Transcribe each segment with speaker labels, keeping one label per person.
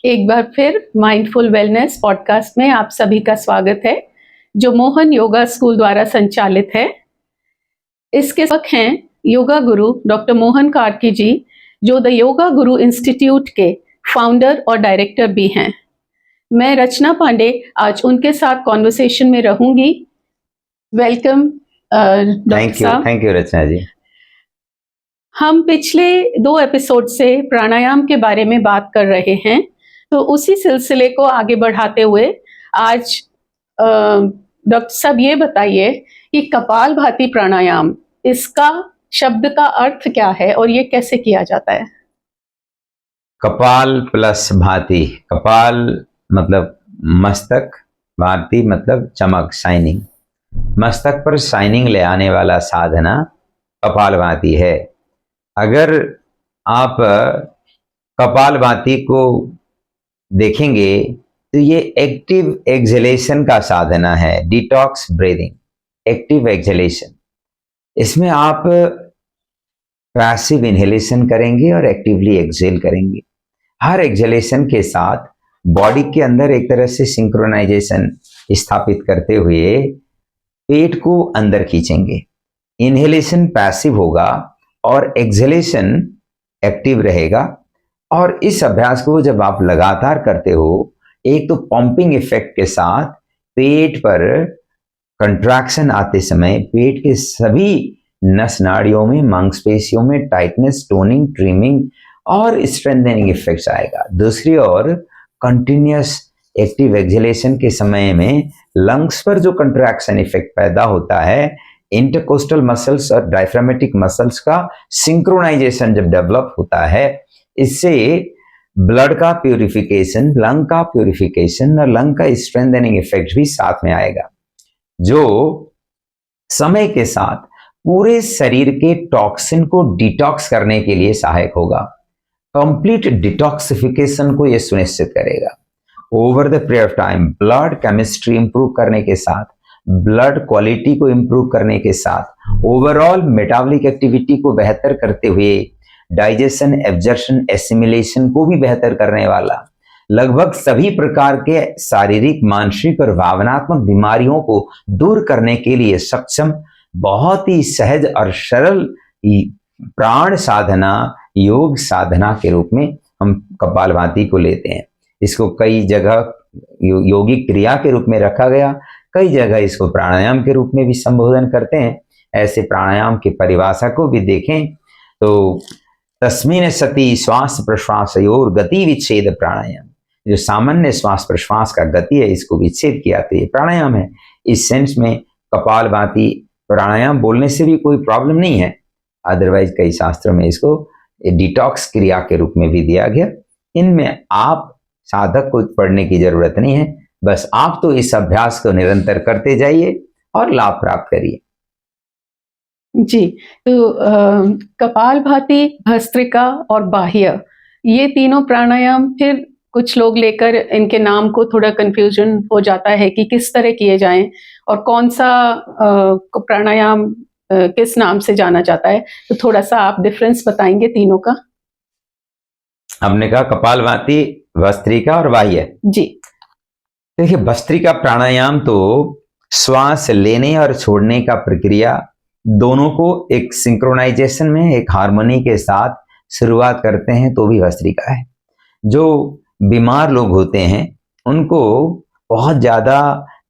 Speaker 1: एक बार फिर mindful wellness podcast में आप सभी का स्वागत है, जो मोहन योगा स्कूल द्वारा संचालित है। इसके साथ हैं योगा गुरु डॉक्टर मोहन कार्की जी, जो द योगा गुरु इंस्टीट्यूट के फाउंडर और डायरेक्टर भी हैं। मैं रचना पांडे आज उनके साथ कॉन्वर्सेशन में रहूंगी। वेलकम डॉक्टर साहब।
Speaker 2: थैंक यू रचना जी।
Speaker 1: हम पिछले 2 एपिसोड से प्राणायाम के बारे में बात कर रहे हैं, तो उसी सिलसिले को आगे बढ़ाते हुए आज डॉक्टर साहब ये बताइए कि कपालभाति प्राणायाम, इसका शब्द का अर्थ क्या है और ये कैसे किया जाता है?
Speaker 2: कपाल प्लस भाति, कपाल मतलब मस्तक, भाति मतलब चमक, शाइनिंग। मस्तक पर शाइनिंग ले आने वाला साधना कपालभाति है। अगर आप कपालभाति को देखेंगे तो ये एक्टिव एक्सहेलेशन का साधना है, डिटॉक्स ब्रीदिंग, एक्टिव एक्सहेलेशन। इसमें आप पैसिव इनहेलेशन करेंगे और एक्टिवली एक्सहेल करेंगे। हर एक्सहेलेशन के साथ बॉडी के अंदर एक तरह से सिंक्रोनाइजेशन स्थापित करते हुए पेट को अंदर खींचेंगे। इनहेलेशन पैसिव होगा और एक्सहेलेशन एक्टिव रहेगा। और इस अभ्यास को जब आप लगातार करते हो, एक तो पंपिंग इफेक्ट के साथ पेट पर कंट्रैक्शन आते समय पेट के सभी नस नाड़ियों में, मांसपेशियों में टाइटनेस, टोनिंग, ट्रिमिंग और स्ट्रेंथनिंग इफेक्ट्स आएगा। दूसरी ओर कंटिन्यूअस एक्टिव एक्सहेलेशन के समय में लंग्स पर जो कंट्रैक्शन इफेक्ट पैदा होता है, इंटरकोस्टल मसल्स और डायफ्रामेटिक मसल्स का सिंक्रोनाइजेशन जब डेवलप होता है, इससे ब्लड का प्यूरिफिकेशन, लंग का प्यूरिफिकेशन और लंग का स्ट्रेंथनिंग इफेक्ट भी साथ में आएगा, जो समय के साथ पूरे शरीर के टॉक्सिन को डिटॉक्स करने के लिए सहायक होगा। कंप्लीट डिटॉक्सिफिकेशन को यह सुनिश्चित करेगा। Over the period of time blood chemistry improve करने के साथ, ब्लड क्वालिटी को इंप्रूव करने के साथ, ओवरऑल मेटाबॉलिक एक्टिविटी को बेहतर करते हुए डाइजेशन, एब्जॉर्प्शन, एसिमिलेशन को भी बेहतर करने वाला, लगभग सभी प्रकार के शारीरिक, मानसिक और भावनात्मक बीमारियों को दूर करने के लिए सक्षम बहुत ही सहज और सरल प्राण साधना, योग साधना के रूप में हम कपालभाति को लेते हैं। इसको कई जगह योगिक क्रिया के रूप में रखा गया, कई जगह इसको प्राणायाम के रूप में भी संबोधन करते हैं। ऐसे प्राणायाम की परिभाषा को भी देखें तो तस्मिन् सति श्वास प्रश्वासयोर गति विच्छेद प्राणायाम, जो सामान्य श्वास प्रश्वास का गति है, इसको विच्छेद किया तो ये प्राणायाम है। इस सेंस में कपालभाति प्राणायाम बोलने से भी कोई प्रॉब्लम नहीं है। अदरवाइज कई शास्त्रों में इसको डिटॉक्स क्रिया के रूप में भी दिया गया। इनमें आप साधक को पढ़ने की जरूरत नहीं है, बस आप तो इस अभ्यास को निरंतर करते जाइए और लाभ प्राप्त करिए।
Speaker 1: जी, तो कपालभाति, भस्त्रिका और बाह्य, ये तीनों प्राणायाम, फिर कुछ लोग लेकर इनके नाम को थोड़ा कंफ्यूजन हो जाता है कि किस तरह किए जाएं और कौन सा प्राणायाम किस नाम से जाना जाता है। तो थोड़ा सा आप डिफरेंस बताएंगे तीनों का?
Speaker 2: हमने कहा कपालभाति, भस्त्रिका और बाह्य।
Speaker 1: जी,
Speaker 2: देखिए, भस्त्रिका प्राणायाम तो श्वास लेने और छोड़ने का प्रक्रिया दोनों को एक सिंक्रोनाइजेशन में, एक हार्मोनी के साथ शुरुआत करते हैं, तो भी भस्त्रिका है। जो बीमार लोग होते हैं उनको बहुत ज्यादा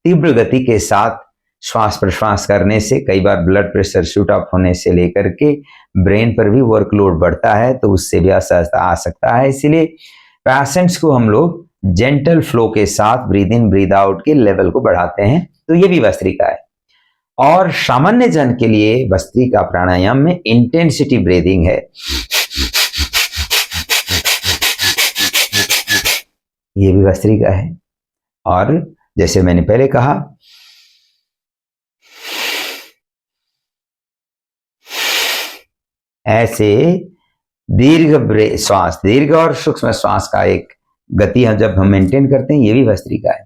Speaker 2: तीव्र गति के साथ श्वास प्रश्वास करने से कई बार ब्लड प्रेशर शूट अप होने से लेकर के ब्रेन पर भी वर्कलोड बढ़ता है, तो उससे भी असहजता आ सकता है। इसीलिए पेशेंट्स को हम लोग जेंटल फ्लो के साथ ब्रीद इन ब्रीद आउट के लेवल को बढ़ाते हैं, तो ये भी भस्त्रिका है। और सामान्य जन के लिए भस्त्रिका प्राणायाम में इंटेंसिटी ब्रीदिंग है, ये भी भस्त्रिका है। और जैसे मैंने पहले कहा, ऐसे दीर्घ श्वास, दीर्घ और सूक्ष्म श्वास का एक गति जब हम मेंटेन करते हैं, ये भी भस्त्रिका है।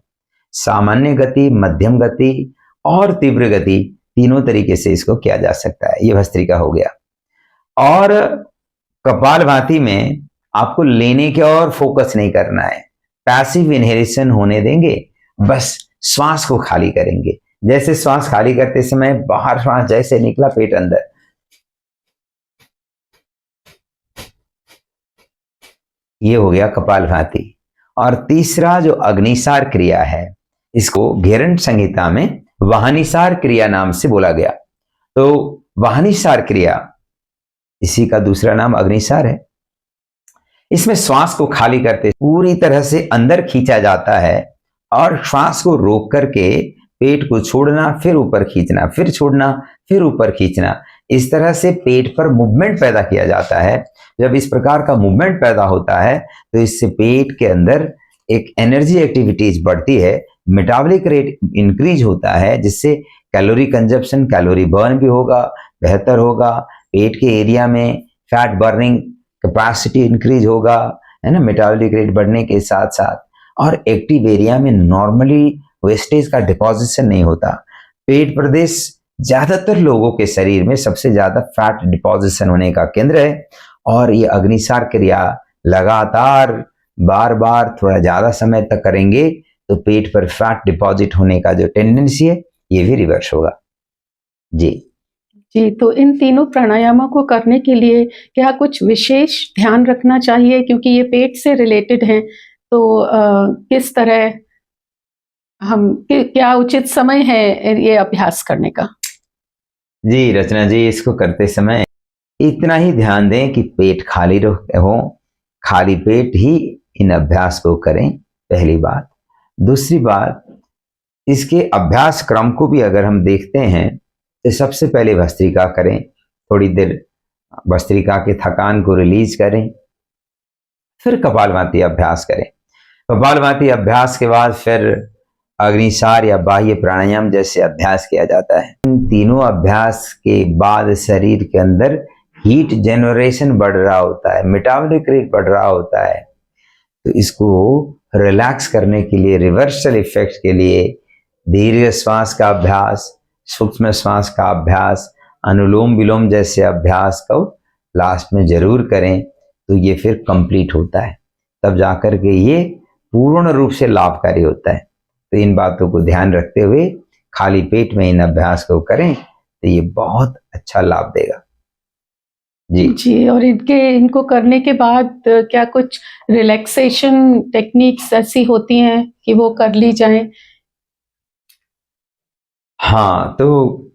Speaker 2: सामान्य गति, मध्यम गति और तीव्र गति, तीनों तरीके से इसको किया जा सकता है। ये भस्त्रिका हो गया। और कपालभाति में आपको लेने के और फोकस नहीं करना है, पैसिव इनहेलेशन होने देंगे, बस श्वास को खाली करेंगे। जैसे श्वास खाली करते समय बाहर श्वास जैसे निकला, पेट अंदर, ये हो गया कपालभाति। और तीसरा जो अग्निसार क्रिया है, इसको घेरंट संहिता में वाहनिसार क्रिया नाम से बोला गया। तो वाहनिसार क्रिया, इसी का दूसरा नाम अग्निसार है। इसमें श्वास को खाली करते पूरी तरह से अंदर खींचा जाता है और श्वास को रोक करके पेट को छोड़ना, फिर ऊपर खींचना, फिर छोड़ना, फिर ऊपर खींचना। इस तरह से पेट पर मूवमेंट पैदा किया जाता है। जब इस प्रकार का मूवमेंट पैदा होता है तो इससे पेट के अंदर एक एनर्जी एक्टिविटीज बढ़ती है, मेटाबॉलिक रेट इंक्रीज होता है, जिससे कैलोरी कंजप्शन, कैलोरी बर्न भी होगा, बेहतर होगा। पेट के एरिया में फैट बर्निंग कैपेसिटी इंक्रीज होगा, है ना, मेटाबॉलिक रेट बढ़ने के साथ साथ। और एक्टिव एरिया में नॉर्मली वेस्टेज का डिपोजिशन नहीं होता। पेट प्रदेश ज्यादातर लोगों के शरीर में सबसे ज्यादा फैट डिपोजिशन होने का केंद्र है। और ये अग्निसार क्रिया लगातार बार बार थोड़ा ज्यादा समय तक करेंगे तो पेट पर फैट डिपॉजिट होने का जो टेंडेंसी है ये भी रिवर्स होगा। जी
Speaker 1: जी, तो इन तीनों प्राणायामों को करने के लिए क्या कुछ विशेष ध्यान रखना चाहिए, क्योंकि ये पेट से रिलेटेड हैं, तो किस तरह क्या उचित समय है ये अभ्यास करने का?
Speaker 2: जी रचना जी, इसको करते समय इतना ही ध्यान दें कि पेट खाली हो, खाली पेट ही इन अभ्यास को करें, पहली बात। दूसरी बात, इसके अभ्यास क्रम को भी अगर हम देखते हैं तो सबसे पहले भस्त्रिका करें, थोड़ी देर भस्त्रिका के थकान को रिलीज करें, फिर कपालभाति अभ्यास करें। कपालभाति अभ्यास के बाद फिर अग्निसार या बाह्य प्राणायाम जैसे अभ्यास किया जाता है। इन तीनों अभ्यास के बाद शरीर के अंदर हीट जनरेशन बढ़ रहा होता है, मेटाबॉलिक रेट बढ़ रहा होता है। तो इसको रिलैक्स करने के लिए, रिवर्सल इफेक्ट के लिए दीर्घ श्वास का अभ्यास, सूक्ष्म श्वास का अभ्यास, अनुलोम विलोम जैसे अभ्यास को लास्ट में जरूर करें, तो ये फिर कंप्लीट होता है, तब जाकर के ये पूर्ण रूप से लाभकारी होता है। तो इन बातों को ध्यान रखते हुए खाली पेट में इन अभ्यास को करें तो ये बहुत अच्छा लाभ देगा। जी
Speaker 1: जी, और इनको करने के बाद क्या कुछ रिलैक्सेशन टेक्निक्स ऐसी होती हैं कि वो कर ली जाएं?
Speaker 2: हाँ, तो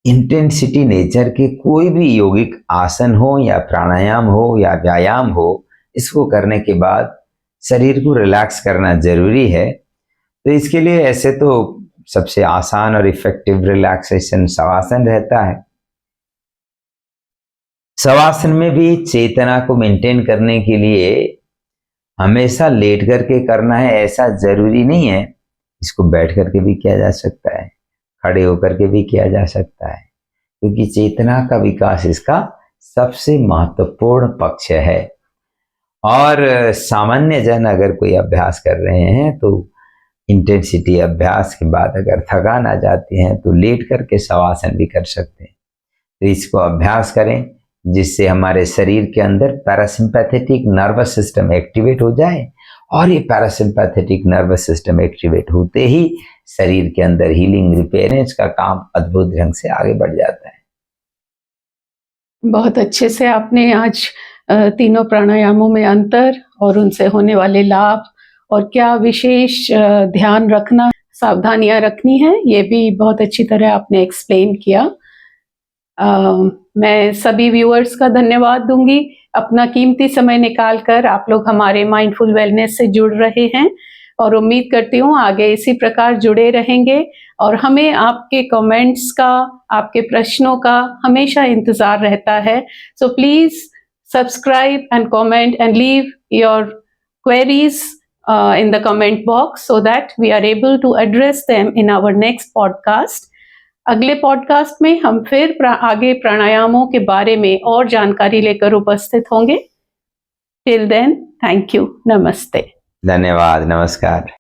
Speaker 2: इंटेंसिटी नेचर के कोई भी योगिक आसन हो या प्राणायाम हो या व्यायाम हो, इसको करने के बाद शरीर को रिलैक्स करना जरूरी है। तो इसके लिए ऐसे तो सबसे आसान और इफेक्टिव रिलैक्सेशन शवासन रहता है। शवासन में भी चेतना को मेंटेन करने के लिए हमेशा लेट करके करना है ऐसा जरूरी नहीं है, इसको बैठ करके भी किया जा सकता है, खड़े होकर के भी किया जा सकता है, क्योंकि चेतना का विकास इसका सबसे महत्वपूर्ण पक्ष है। और सामान्य जन अगर कोई अभ्यास कर रहे हैं तो इंटेंसिटी अभ्यास के बाद अगर थकान आ जाती है तो लेट करके शवासन भी कर सकते हैं। तो इसको अभ्यास करें जिससे हमारे शरीर के अंदर पैरासिम्पैथेटिक नर्वस सिस्टम एक्टिवेट हो जाए, और ये पैरासिम्पैथेटिक नर्वस सिस्टम एक्टिवेट होते ही शरीर के अंदर हीलिंग रिपेयरेंस का काम अद्भुत ढंग से आगे बढ़ जाता है।
Speaker 1: बहुत अच्छे से आपने आज तीनों प्राणायामों में अंतर और उनसे होने वाले लाभ और क्या विशेष ध्यान रखना, सावधानियां रखनी है, ये भी बहुत अच्छी तरह आपने एक्सप्लेन किया। मैं सभी व्यूअर्स का धन्यवाद दूंगी, अपना कीमती समय निकालकर आप लोग हमारे माइंडफुल वेलनेस से जुड़ रहे हैं, और उम्मीद करती हूँ आगे इसी प्रकार जुड़े रहेंगे। और हमें आपके कमेंट्स का, आपके प्रश्नों का हमेशा इंतजार रहता है। So please subscribe and comment and leave your queries in the comment box so that we are able to address them in our next podcast. अगले पॉडकास्ट में हम फिर आगे प्राणायामों के बारे में और जानकारी लेकर उपस्थित होंगे। टिल देन, थैंक यू, नमस्ते।
Speaker 2: धन्यवाद, नमस्कार।